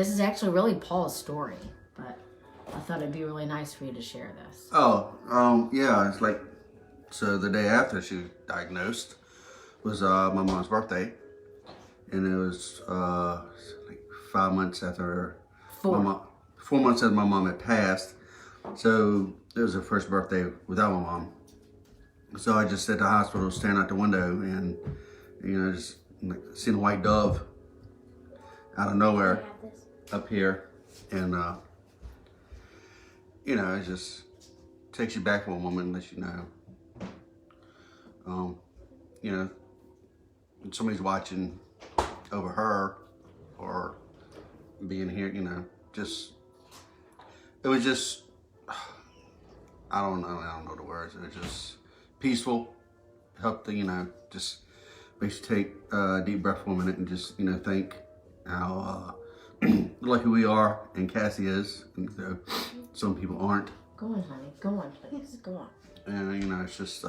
This is actually really Paul's story, but I thought it'd be really nice for you to share this. Yeah, it's like, so the day after she was diagnosed was my mom's birthday, and it was like 5 months after 4 months after my mom had passed. So it was her first birthday without my mom. So I just at the hospital, staring out the window, and just like seeing a white dove out of nowhere up here, and it just takes you back for a moment and lets you know, when somebody's watching over her or being here, it was just, I don't know the words. It was just peaceful, helped just makes you take a deep breath for a minute and just, think how lucky we are, and Cassie is, and some people aren't. Go on, honey. Go on, please. Go on. And it's just,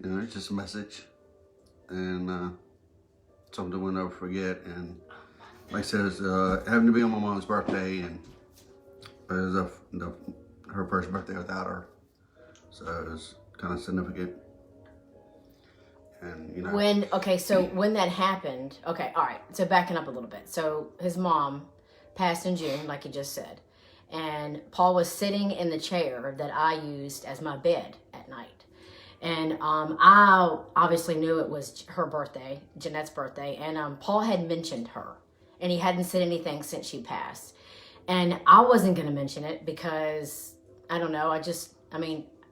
it's just a message, and something we'll never forget. And like I said, it's, having to be on my mom's birthday, and it was her first birthday without her, so it was kind of significant. And so when that happened, all right, so backing up a little bit. So his mom passed in June, like you just said, and Paul was sitting in the chair that I used as my bed at night. And I obviously knew it was her birthday, Jeanette's birthday, and Paul had mentioned her, and he hadn't said anything since she passed. And I wasn't going to mention it because, I don't know,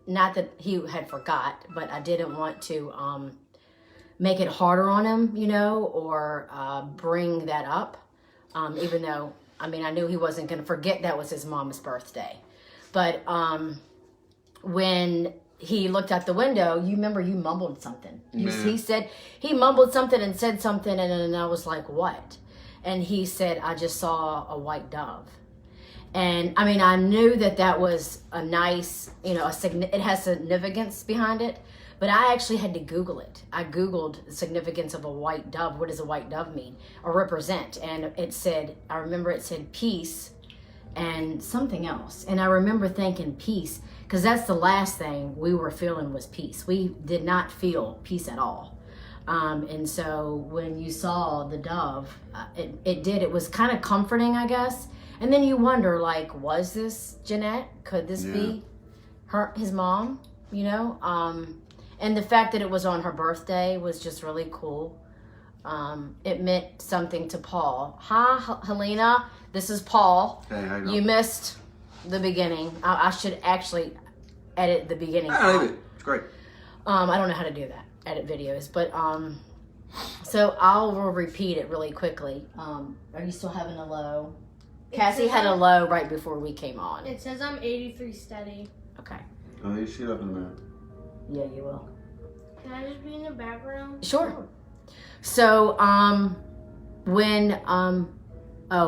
not that he had forgot, but I didn't want to make it harder on him, or bring that up, even though, I knew he wasn't going to forget that was his mom's birthday. But when he looked out the window, you remember you mumbled something. He mumbled something and said something, and I was like, what? And he said, I just saw a white dove. And I knew that was a nice, it has significance behind it. But I actually had to Google it. I Googled the significance of a white dove. What does a white dove mean or represent? And I remember it said peace and something else. And I remember thinking peace, because that's the last thing we were feeling was peace. We did not feel peace at all. And so when you saw the dove, it was kind of comforting, I guess. And then you wonder, like, was this Jeanette? Could this be his mom? And the fact that it was on her birthday was just really cool. It meant something to Paul. Hi, Helena. This is Paul. Hey, how you doing? You missed the beginning. I should actually edit the beginning. Leave it. It's great. I don't know how to do that, edit videos. But, so I'll repeat it really quickly. Are you still having a low? Cassie had a low right before we came on. It says I'm 83 steady. Okay. Oh, you shoot up in a minute. Yeah, you will. Can I just be in the background? Sure. So,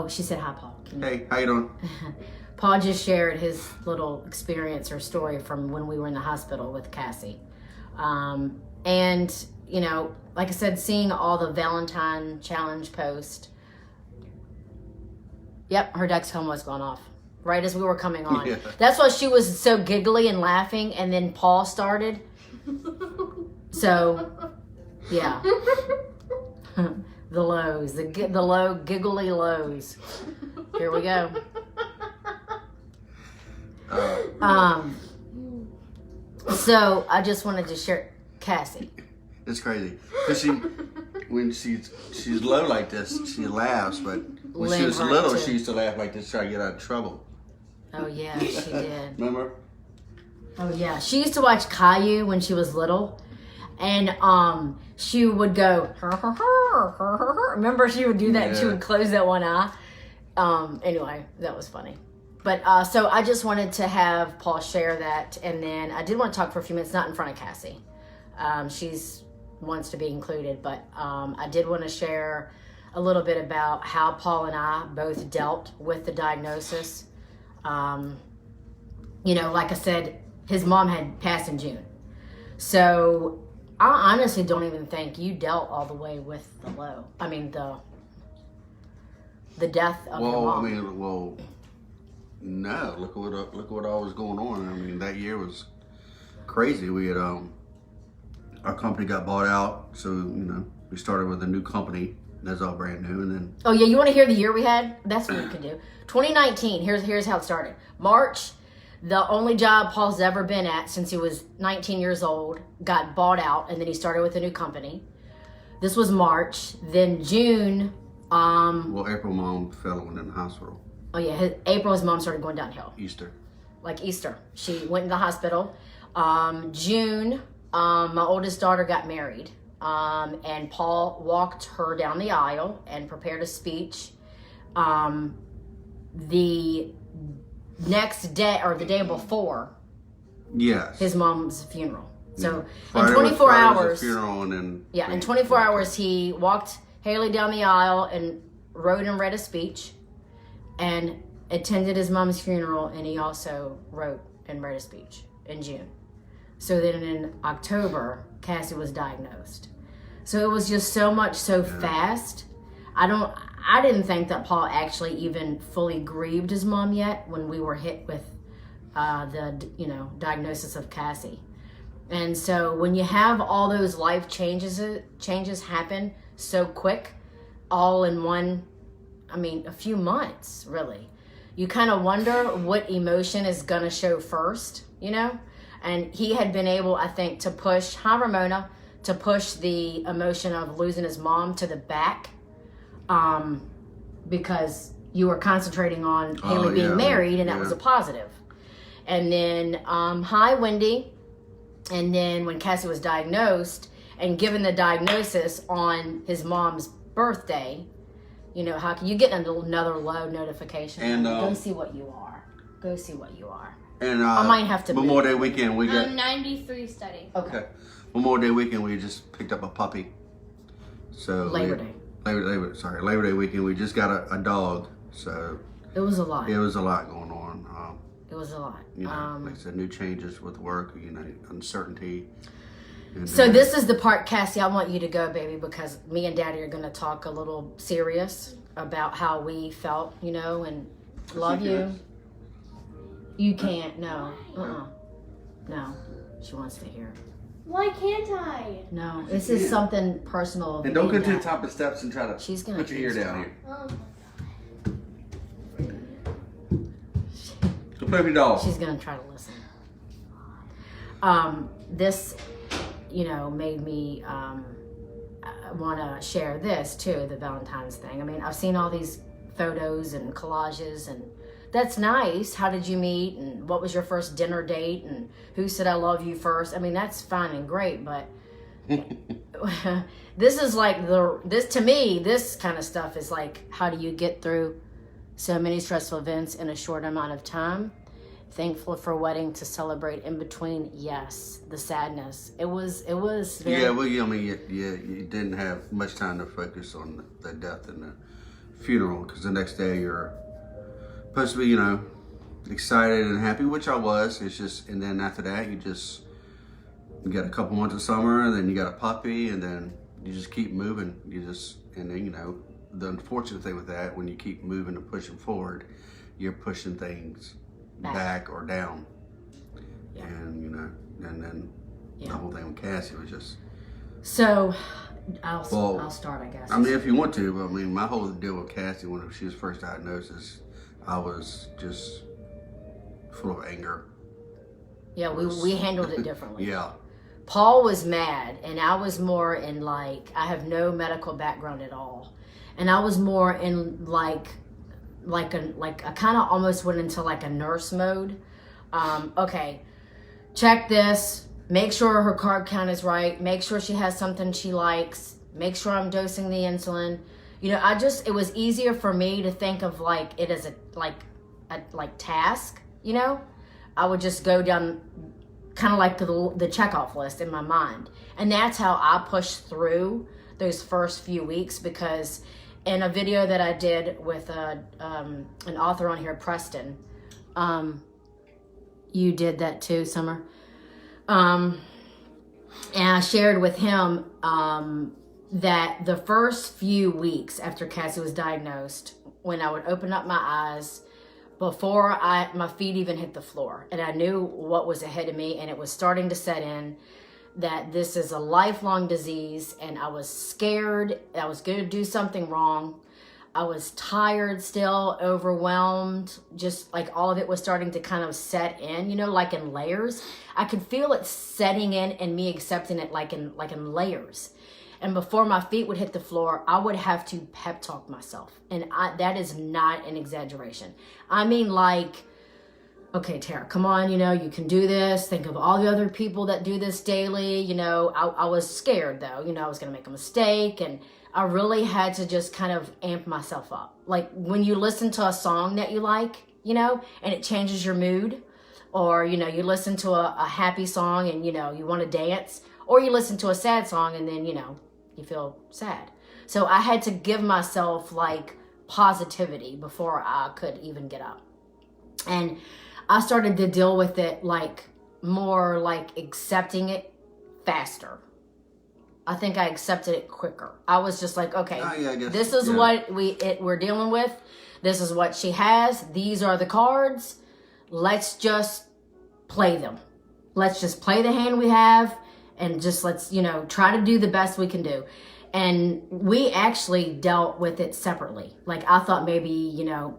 she said hi, Paul. Hey, how you doing? Paul just shared his little experience or story from when we were in the hospital with Cassie. And, like I said, seeing all the Valentine challenge posts. Yep, her Dexcom was going off right as we were coming on. Yeah. That's why she was so giggly and laughing, and then Paul started. So, yeah. The lows, the low giggly lows. Here we go. So I just wanted to share Cassie. It's crazy. Cause when she's low like this, she laughs, but when she was little, she used to laugh like this to try to get out of trouble. Oh yeah, she did. Remember? Oh yeah, she used to watch Caillou when she was little, and she would go. Remember, she would do that. Yeah. And she would close that one eye. Anyway, that was funny. But so I just wanted to have Paul share that, and then I did want to talk for a few minutes, not in front of Cassie. She's wants to be included, but I did want to share a little bit about how Paul and I both dealt with the diagnosis. Like I said, his mom had passed in June. So I honestly don't even think you dealt all the way with the low. the death of your mom? No. Look what all was going on. I mean, that year was crazy. We had our company got bought out, so we started with a new company. That's all brand new, and then. Oh yeah, you want to hear the year we had? That's what we could do. 2019. Here's how it started. March. The only job Paul's ever been at since he was 19 years old got bought out, and then he started with a new company. This was March. Then June. April mom fell in the hospital. Oh yeah, April's mom started going downhill. Easter. Like Easter. She went in the hospital. June, my oldest daughter got married. And Paul walked her down the aisle and prepared a speech. The next day, or the day before, yes, his mom's funeral. So Friday in 24 hours, was the funeral, and then in 24 hours, he walked Haley down the aisle and wrote and read a speech, and attended his mom's funeral, and he also wrote and read a speech in June. So then in October, Cassie was diagnosed. So it was just so much so fast. I didn't think that Paul actually even fully grieved his mom yet when we were hit with the diagnosis of Cassie. And so when you have all those life changes happen so quick, all in a few months, really, you kind of wonder what emotion is going to show first, And he had been able, I think, to push the emotion of losing his mom to the back, because you were concentrating on Haley being married, and that was a positive. And then, hi, Wendy. And then when Cassie was diagnosed and given the diagnosis on his mom's birthday, how can you get another low notification? And go see what you are. Go see what you are. And I might have to Memorial Day weekend we got 93 study. Okay. Memorial Day weekend we just picked up a puppy. So Labor Day weekend we just got a dog. So it was a lot. It was a lot going on. It was a lot. Like I said, new changes with work, uncertainty. So this is the part, Cassie, I want you to go, baby, because me and Daddy are going to talk a little serious about how we felt, and love you. You can't. No. No. She wants to hear it. Why can't I? No. This is something personal. And don't go to the top of the steps and try to She's gonna put your ear down here. Oh. Go play with your dog. She's going to try to listen. This, made me want to share this, too, the Valentine's thing. I mean, I've seen all these photos and collages, and that's nice. How did you meet? And what was your first dinner date? And who said I love you first? I mean, that's fine and great, but this is like to me, this kind of stuff is like, how do you get through so many stressful events in a short amount of time? Thankful for a wedding to celebrate in between. Yes, the sadness. It was very... Yeah, well, you didn't have much time to focus on the death and the funeral, because the next day you're supposed to be, excited and happy, which I was. It's just, and then after that, you got a couple months of summer, and then you got a puppy, and then you just keep moving. And then, the unfortunate thing with that, when you keep moving and pushing forward, you're pushing things back or down. Yeah. And, and then the whole thing with Cassie was just... So, I'll start, I guess. I mean, if you want to, but my whole deal with Cassie when she was first diagnosed, I was just full of anger. Yeah, we handled it differently. Yeah. Paul was mad, and I was more in I have no medical background at all. And I was more in I kind of almost went into a nurse mode. Okay, check this. Make sure her carb count is right. Make sure she has something she likes. Make sure I'm dosing the insulin. It was easier for me to think of it as a task. I would just go down kind of like the checkoff list in my mind, and that's how I pushed through those first few weeks. Because in a video that I did with an author on here, Preston, you did that too, Summer. And I shared with him that the first few weeks after Cassie was diagnosed, when I would open up my eyes before my feet even hit the floor. And I knew what was ahead of me, and it was starting to set in that this is a lifelong disease, and I was scared. I was going to do something wrong. I was tired still, overwhelmed, just like all of it was starting to kind of set in, like in layers. I could feel it setting in and me accepting it like in layers. And before my feet would hit the floor, I would have to pep talk myself. And that is not an exaggeration. I mean, like, okay, Tara, come on, you can do this. Think of all the other people that do this daily. I was scared though, I was going to make a mistake, and I really had to just kind of amp myself up. Like when you listen to a song that you like, and it changes your mood, or, you listen to a happy song and, you want to dance, or you listen to a sad song and then, you feel sad. So I had to give myself like positivity before I could even get up. And I started to deal with it like more like accepting it faster. I think I accepted it quicker. I was just like, okay, this is what we're dealing with. This is what she has. These are the cards. Let's just play them. Let's just play the hand we have, and just let's, try to do the best we can do. And we actually dealt with it separately. Like I thought maybe,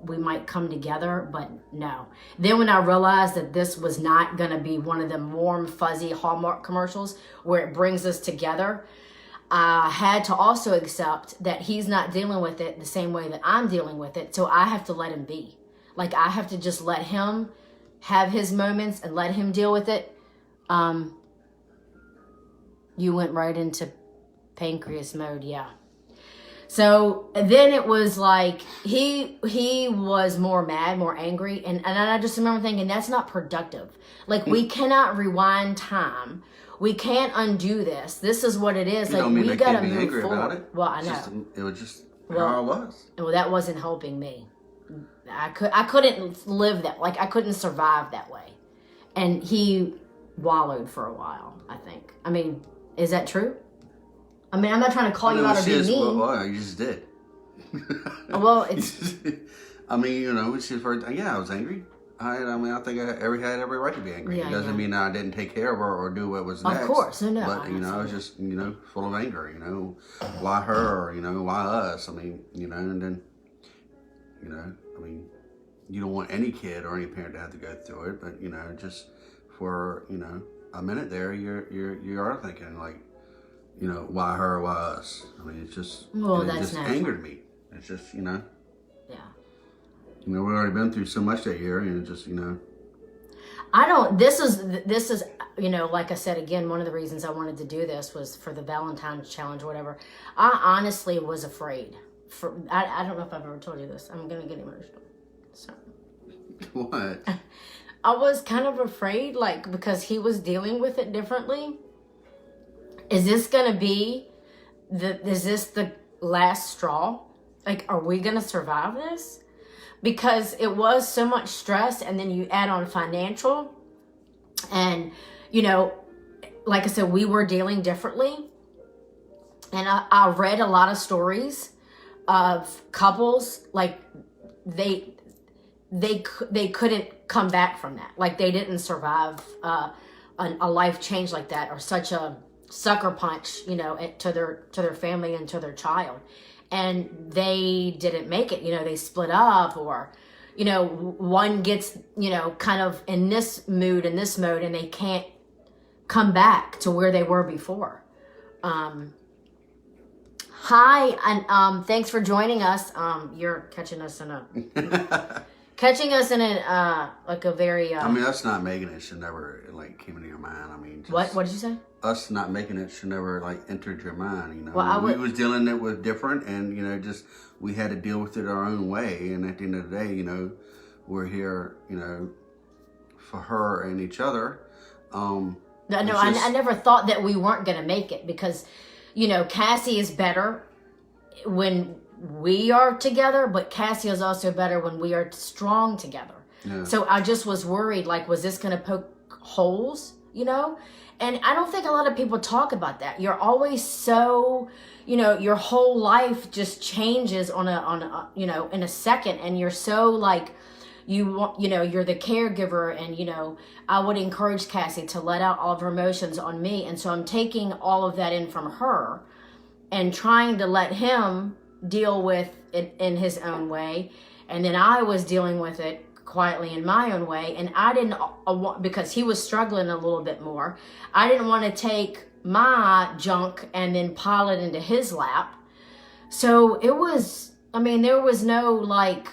we might come together, but no. Then when I realized that this was not going to be one of them warm, fuzzy Hallmark commercials where it brings us together, I had to also accept that he's not dealing with it the same way that I'm dealing with it. So I have to let him be. Like I have to just let him have his moments and let him deal with it. You went right into pancreas mode, yeah. So then it was like he was more mad, more angry, and I just remember thinking that's not productive. Like we cannot rewind time. We can't undo this. This is what it is. Like we gotta move angry forward. About it. Well, I know. It was just how I was. Well, that wasn't helping me. I couldn't live that. Like I couldn't survive that way. And he wallowed for a while, I think. I mean, is that true? I mean, I'm not trying to call you out or be mean. Well, you just did. Well, it's... I mean, when she first... Yeah, I was angry. I think I had every right to be angry. It doesn't mean I didn't take care of her or do what was next. Of course, no. But, I was just, full of anger, Why her or, why us? I mean, and then, I mean, you don't want any kid or any parent to have to go through it. But, just for, a minute there, you are thinking, like, why her, why us? I mean, it's just, it just angered me. It's just, Yeah. We've already been through so much that year, and just, this is, like I said, again, one of the reasons I wanted to do this was for the Valentine's challenge or whatever. I honestly was afraid. I don't know if I've ever told you this. I'm going to get emotional. So. What? I was kind of afraid, like, because he was dealing with it differently. Is this going to be is this the last straw? Like, are we going to survive this? Because it was so much stress, and then you add on financial, and, like I said, we were dealing differently. And I read a lot of stories of couples, like, they couldn't come back from that. Like, they didn't survive a life change like that, or such a sucker punch, to their family and to their child. And they didn't make it, they split up, or, one gets, kind of in this mood, and they can't come back to where they were before. Hi, and thanks for joining us. You're catching us in a like a very... I mean, us not making it should never, like, came into your mind. I mean... What did you say? Us not making it should never, like, entered your mind, Well, we was dealing it with different, and, just, we had to deal with it our own way. And at the end of the day, we're here, for her and each other. I never thought that we weren't going to make it, because, Cassie is better when we are together, but Cassie is also better when we are strong together. Yeah. So I just was worried, like, was this going to poke holes you know? And I don't think a lot of people talk about that. You're always so, you know, your whole life just changes on a you know, in a second, and you're so like, you know, you're the caregiver, and, you know, I would encourage Cassie to let out all of her emotions on me. And so I'm taking all of that in from her and trying to let him deal with it in his own way. And then I was dealing with it quietly in my own way. And I didn't, because he was struggling a little bit more, I didn't want to take my junk and then pile it into his lap. So it was, I mean, there was no like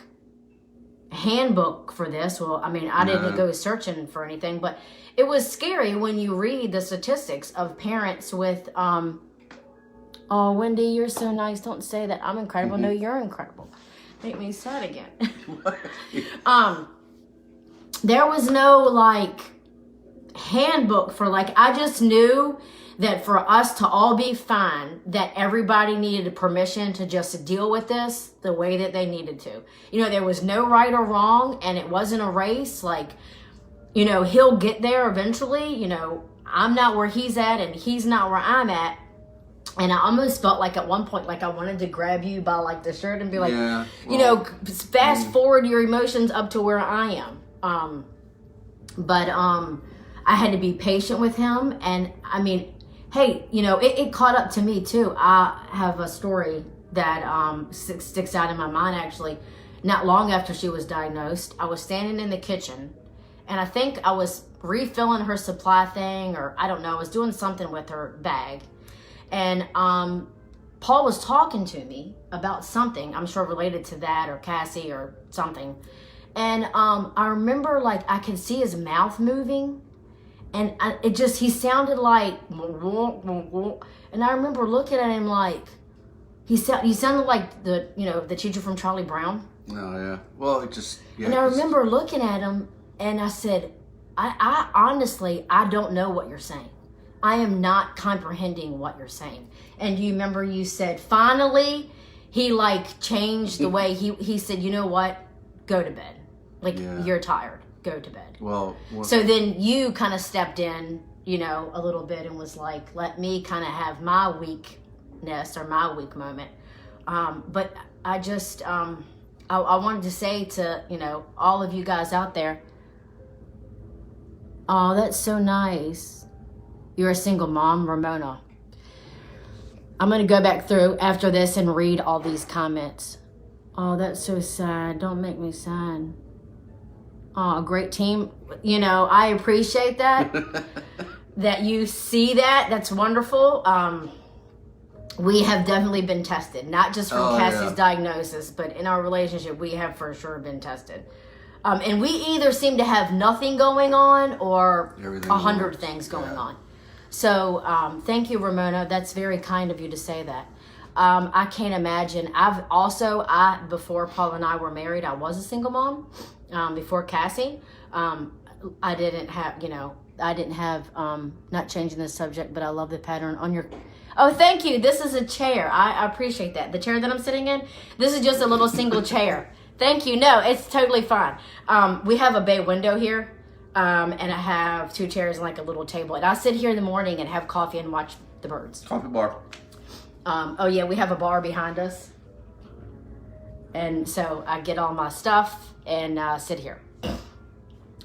handbook for this. Well, I mean, I didn't go searching for anything, but it was scary when you read the statistics of parents with, oh, Wendy, you're so nice. Don't say that. I'm incredible. No, you're incredible. Make me sad again. There was no like handbook for like, I just knew that for us to all be fine, that everybody needed permission to just deal with this the way that they needed to. You know, there was no right or wrong, and it wasn't a race. Like, you know, he'll get there eventually. You know, I'm not where he's at, and he's not where I'm at. And I almost felt like at one point, like I wanted to grab you by like the shirt and be like, you know, fast forward your emotions up to where I am. But I had to be patient with him. And I mean, hey, you know, it caught up to me too. I have a story that sticks out in my mind actually. Not long after she was diagnosed, I was standing in the kitchen, and I think I was refilling her supply thing, or I don't know, I was doing something with her bag. And Paul was talking to me about something, I'm sure related to that or Cassie or something. And I remember like I could see his mouth moving, and he sounded like, and I remember looking at him like, he sounded like the teacher from Charlie Brown. Oh, yeah. Well, it just, yeah. And I remember looking at him, and I said, I honestly, I don't know what you're saying. I am not comprehending what you're saying. And you remember you said, finally, he like changed the way he said, you know what? Go to bed. Like, you're tired. Go to bed. Well, so then you kind of stepped in, you know, a little bit and was like, let me kind of have my weakness or my weak moment. But I just, I wanted to say to, you know, all of you guys out there, oh, that's so nice. You're a single mom, Ramona. I'm going to go back through after this and read all these comments. Oh, that's so sad. Don't make me sad. Oh, great team. You know, I appreciate that. That you see that. That's wonderful. We have definitely been tested. Not just from Cassie's diagnosis, but in our relationship, we have for sure been tested. And we either seem to have nothing going on or 100 things going on. So thank you, Ramona. That's very kind of you to say that. I can't imagine. Before Paul and I were married, I was a single mom. Before Cassie, I didn't have, not changing the subject, but I love the pattern on your, oh, thank you. This is a chair. I appreciate that. The chair that I'm sitting in, this is just a little single chair. Thank you. No, it's totally fine. We have a bay window here. And I have 2 chairs and like a little table. And I sit here in the morning and have coffee and watch the birds. Coffee bar. Oh yeah, we have a bar behind us. And so I get all my stuff and sit here.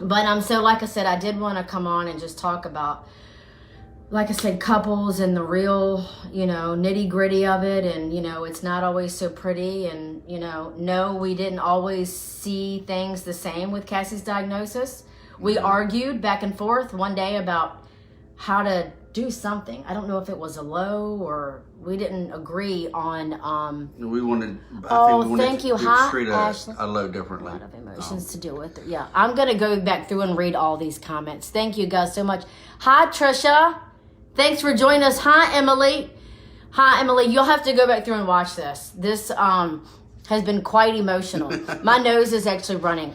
But so like I said, I did want to come on and just talk about, like I said, couples and the real, you know, nitty gritty of it. And, you know, it's not always so pretty. And, you know, no, we didn't always see things the same with Cassie's diagnosis. We argued back and forth one day about how to do something. I don't know if it was a low or we didn't agree on. We wanted. Thank you. Hi, treat Ashley. a low differently. A lot of emotions to deal with. Yeah, I'm gonna go back through and read all these comments. Thank you guys so much. Hi, Trisha. Thanks for joining us. Hi, Emily. Hi, Emily. You'll have to go back through and watch this. This has been quite emotional. My nose is actually running.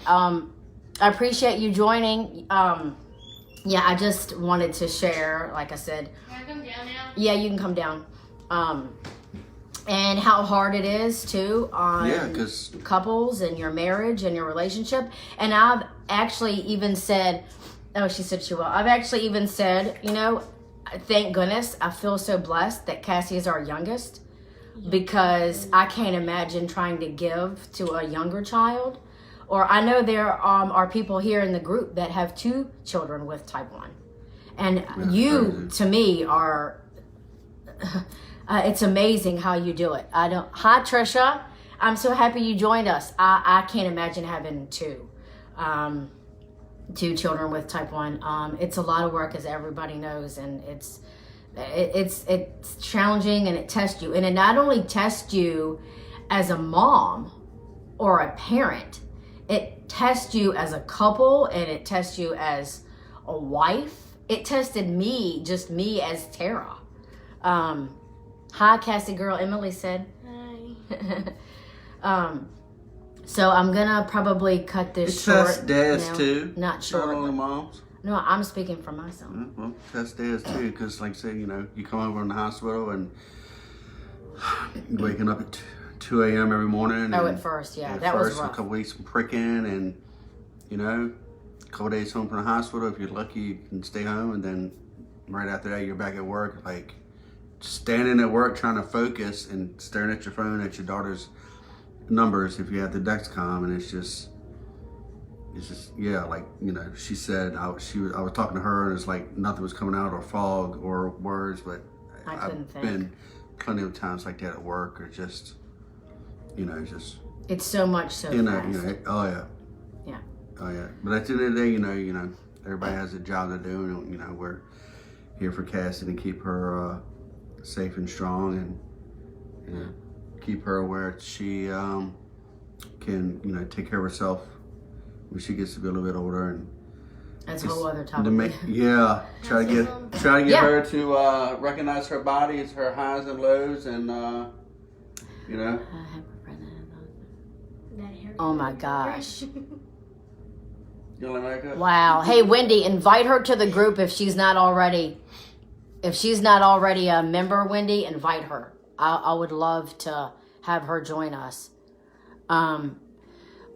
I appreciate you joining. Yeah, I just wanted to share, like I said. Can I come down now? Yeah, you can come down. And how hard it is, too, on couples and your marriage and your relationship. And I've actually even said, Oh, she said she will. I've actually even said, you know, thank goodness I feel so blessed that Cassie is our youngest, because I can't imagine trying to give to a younger child. Or I know there are people here in the group that have 2 children with type 1. And you, to me, are, it's amazing how you do it. Hi, Trisha. I'm so happy you joined us. I can't imagine having 2 children with type 1. It's a lot of work, as everybody knows, and it's challenging, and it tests you. And it not only tests you as a mom or a parent, it tests you as a couple, and it tests you as a wife. It tested me, just me as Tara. Hi, Cassie girl, Emily said. Hi. So I'm gonna probably cut this short. Test dads too. Not short. Not only moms. No, I'm speaking for myself. Well, test dads too, because like I said, you know, you come over in the hospital and you're waking up at 2 a.m. every morning. Oh, and at first, yeah, at that first, was rough. a couple weeks of pricking, and you know, a couple days home from the hospital. If you're lucky, you can stay home, and then right after that, you're back at work. Like standing at work, trying to focus and staring at your phone at your daughter's numbers if you have the Dexcom, and it's just yeah, like, you know, she said I was talking to her, and it's like nothing was coming out, or fog or words, but I've been plenty of times like that at work, or just, you know, just It's so much so fast. oh yeah. Yeah. Oh yeah. But at the end of the day, you know, everybody has a job to do, and you know, we're here for Cassie to keep her safe and strong, and you know, keep her where she can, you know, take care of herself when she gets to be a little bit older, and That's a whole other topic. try to get her to recognize her body, it's her highs and lows, and you know. Oh my gosh. You don't like that? Wow. Hey, Wendy, invite her to the group if she's not already. If she's not already a member, Wendy, invite her. I would love to have her join us.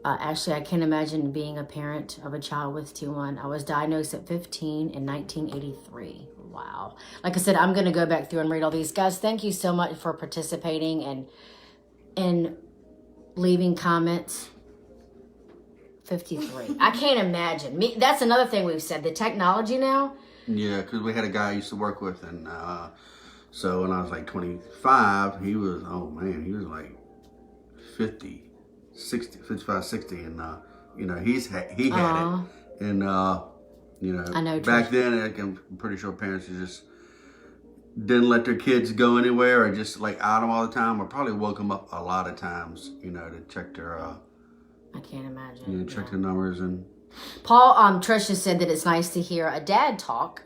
Actually, I can't imagine being a parent of a child with T1. I was diagnosed at 15 in 1983. Wow. Like I said, I'm going to go back through and read all these. Guys, thank you so much for participating and leaving comments. 53. I can't imagine. That's another thing we've said. The technology now. Yeah, because we had a guy I used to work with, and so when I was like 25, he was like 50. 60, 55, 60, and you know, he had it, and you know, I know back then, I'm pretty sure parents just didn't let their kids go anywhere, or just like out them all the time, or probably woke them up a lot of times, you know, to check their I can't imagine. you know, check their numbers. And Paul, Trisha said that it's nice to hear a dad talk.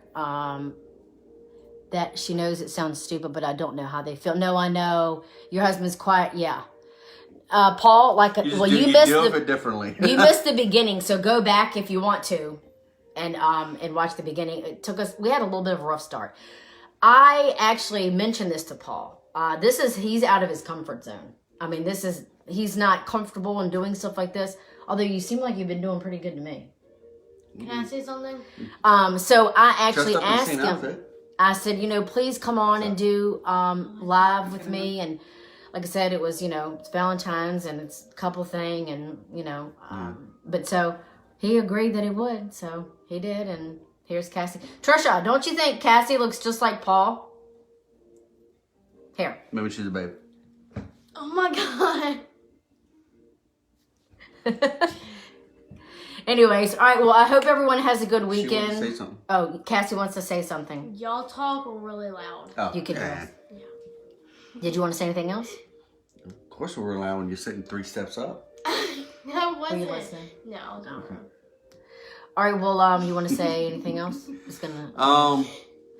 That she knows it sounds stupid, but I don't know how they feel. No, I know your husband's quiet. Yeah. Paul, you missed it differently. You missed the beginning, so go back if you want to, and watch the beginning. It took us. We had a little bit of a rough start. I actually mentioned this to Paul. He's out of his comfort zone. I mean, he's not comfortable in doing stuff like this. Although you seem like you've been doing pretty good to me. Can I say something? So I actually asked him. Outfit. I said, you know, please come on and do live with me. And like I said, it was, you know, it's Valentine's and it's a couple thing, and you know, but so he agreed that he would, so he did. And here's Cassie. Trisha, don't you think Cassie looks just like Paul? Here. Maybe she's a babe. Oh my god. Anyways, all right. Well, I hope everyone has a good weekend. She wants to say something. Oh, Cassie wants to say something. Y'all talk really loud. Oh, You can hear us. Yeah. Did you want to say anything else? Of course, we're allowed when you're sitting 3 steps up. I Were wasn't. you listening? No, I was Okay. All right. Well, you want to say anything else? Just gonna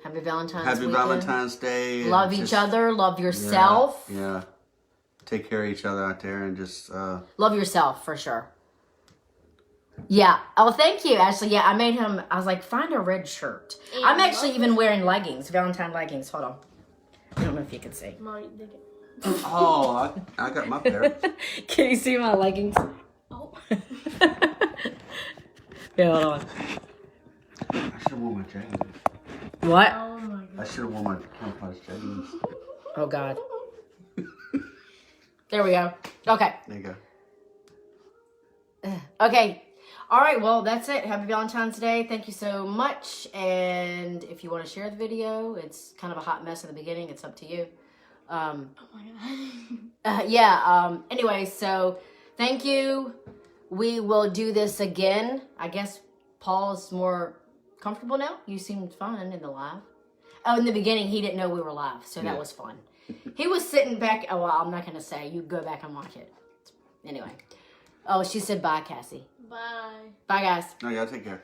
happy Valentine's. Happy weekend. Valentine's Day. Love each other. Love yourself. Yeah. Take care of each other out there, and just Love yourself for sure. Yeah. Oh, thank you, Ashley. Yeah, I made him. I was like, find a red shirt. And I'm actually even wearing leggings, Valentine leggings. Hold on. I don't know if you can see. Mom, they get- oh, I got my pair. Can you see my leggings? Oh. Yeah, hold on. I should have worn my jeans. What? Oh my I god. should have worn my camouflage jeans. Oh God. There we go. Okay. There you go. Okay. All right. Well, that's it. Happy Valentine's Day. Thank you so much. And if you want to share the video, it's kind of a hot mess in the beginning. It's up to you. Oh my god. Anyway, so thank you. We will do this again. I guess Paul's more comfortable now. You seemed fun in the live. Oh, in the beginning, he didn't know we were live, so that was fun. He was sitting back. Oh, well, I'm not going to say. You go back and watch it. Anyway. Oh, she said bye, Cassie. Bye. Bye, guys. No, y'all take care.